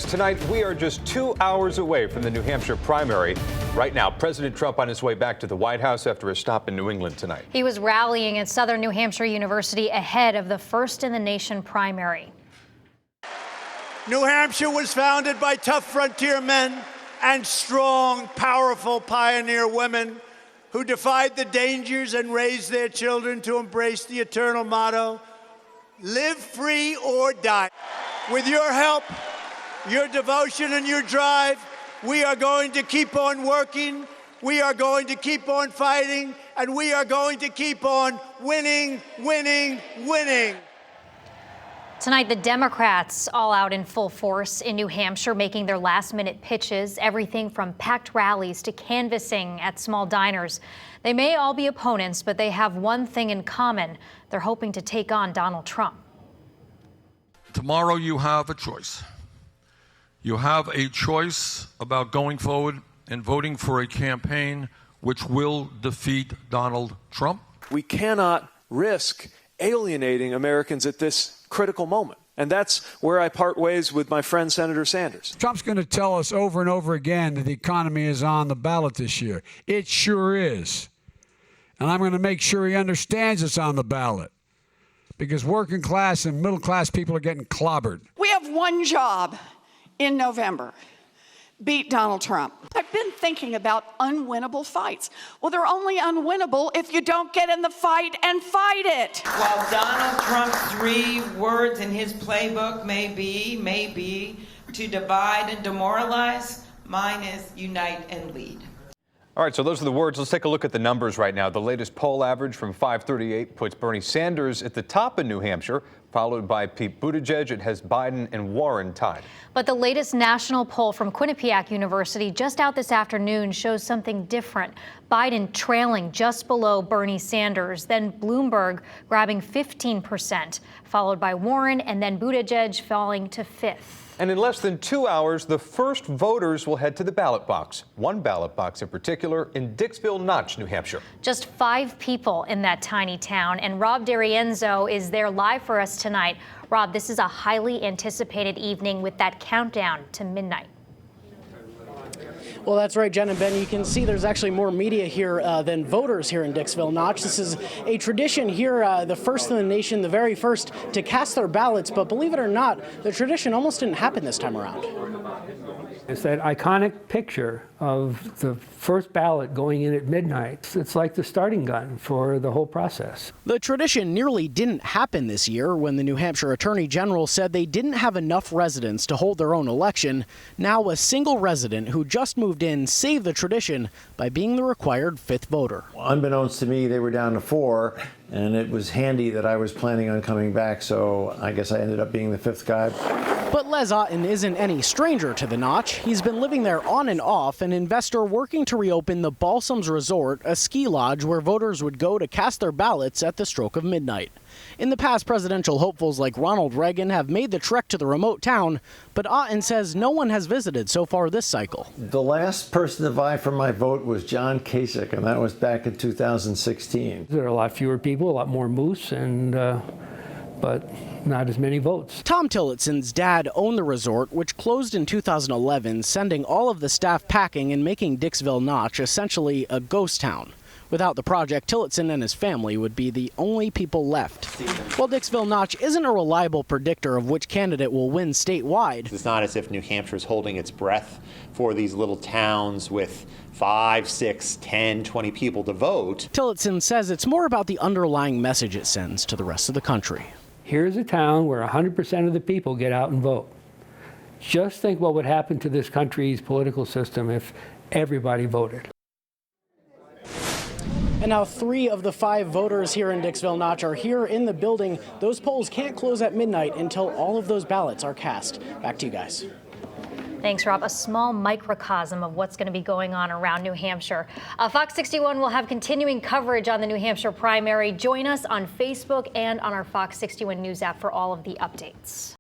Tonight, we are just 2 hours away from the New Hampshire primary. Right now, President Trump on his way back to the White House after a stop in New England tonight. He was rallying at Southern New Hampshire University ahead of the first in the nation primary. New Hampshire was founded by tough frontier men and strong, powerful pioneer women who defied the dangers and raised their children to embrace the eternal motto, live free or die. With your help, your devotion and your drive, we are going to keep on working, we are going to keep on fighting, and we are going to keep on winning, winning, winning. Tonight, the Democrats all out in full force in New Hampshire, making their last-minute pitches, everything from packed rallies to canvassing at small diners. They may all be opponents, but they have one thing in common. They're hoping to take on Donald Trump. Tomorrow you have a choice. You have a choice about going forward and voting for a campaign which will defeat Donald Trump. We cannot risk alienating Americans at this critical moment. And that's where I part ways with my friend Senator Sanders. Trump's going to tell us over and over again that the economy is on the ballot this year. It sure is. And I'm going to make sure he understands it's on the ballot, because working class and middle class people are getting clobbered. We have one job in November: beat Donald Trump. I've been thinking about unwinnable fights. Well, they're only unwinnable if you don't get in the fight and fight it. While Donald Trump's 3 words in his playbook may be to divide and demoralize, mine is unite and lead. All right, so those are the words. Let's take a look at the numbers right now. The latest poll average from 538 puts Bernie Sanders at the top in New Hampshire, followed by Pete Buttigieg. It has Biden and Warren tied. But the latest national poll from Quinnipiac University just out this afternoon shows something different. Biden trailing just below Bernie Sanders, then Bloomberg grabbing 15%, followed by Warren, and then Buttigieg falling to 5th. And in less than 2 hours, the first voters will head to the ballot box. One ballot box in particular in Dixville Notch, New Hampshire. Just 5 people in that tiny town, and Rob D'Arienzo is there live for us tonight. Rob, this is a highly anticipated evening with that countdown to midnight. Well, that's right, Jen and Ben. You can see there's actually more media here than voters here in Dixville Notch. This is a tradition here, the first in the nation, the very first to cast their ballots. But believe it or not, the tradition almost didn't happen this time around. It's that iconic picture of the first ballot going in at midnight. It's like the starting gun for the whole process. The tradition nearly didn't happen this year when the New Hampshire Attorney General said they didn't have enough residents to hold their own election. Now a single resident who just moved in saved the tradition by being the required 5th voter. Unbeknownst to me, they were down to 4, and it was handy that I was planning on coming back, so I guess I ended up being the 5th guy. But Les Otten isn't any stranger to the Notch. He's been living there on and off, an investor working to reopen the Balsams Resort, a ski lodge where voters would go to cast their ballots at the stroke of midnight. In the past, presidential hopefuls like Ronald Reagan have made the trek to the remote town, but Otten says no one has visited so far this cycle. The last person to vie for my vote was John Kasich, and that was back in 2016. There are a lot fewer people, a lot more moose, but not as many votes. Tom Tillotson's dad owned the resort, which closed in 2011, sending all of the staff packing and making Dixville Notch essentially a ghost town. Without the project, Tillotson and his family would be the only people left. While Dixville Notch isn't a reliable predictor of which candidate will win statewide. It's not as if New Hampshire is holding its breath for these little towns with 5, 6, 10, 20 people to vote. Tillotson says it's more about the underlying message it sends to the rest of the country. Here's a town where 100% of the people get out and vote. Just think what would happen to this country's political system if everybody voted. And now 3 of the 5 voters here in Dixville Notch are here in the building. Those polls can't close at midnight until all of those ballots are cast. Back to you guys. Thanks, Rob. A small microcosm of what's going to be going on around New Hampshire. Fox 61 will have continuing coverage on the New Hampshire primary. Join us on Facebook and on our Fox 61 News app for all of the updates.